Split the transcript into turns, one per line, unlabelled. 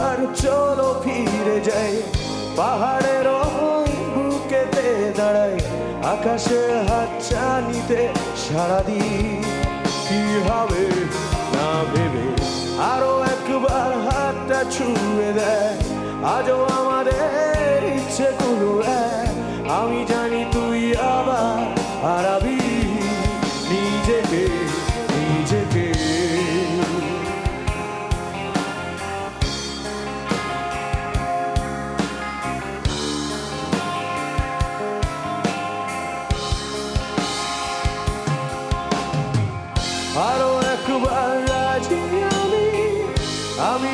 একবার চলো ফিরে যাই, পাহাড়ের ওই বুকেতে দাঁড়াই, আকাশের হাত চানিতে সারাদিন। কি হবে না ভেবে আরো একবার হাতটা ছুঁয়ে দেয়, আজও আমাদের ইচ্ছেগুলো এক। আমি জানি তুই আবার হারাবি নিজেকে নিজেকে। আরো একবার রাজি আমি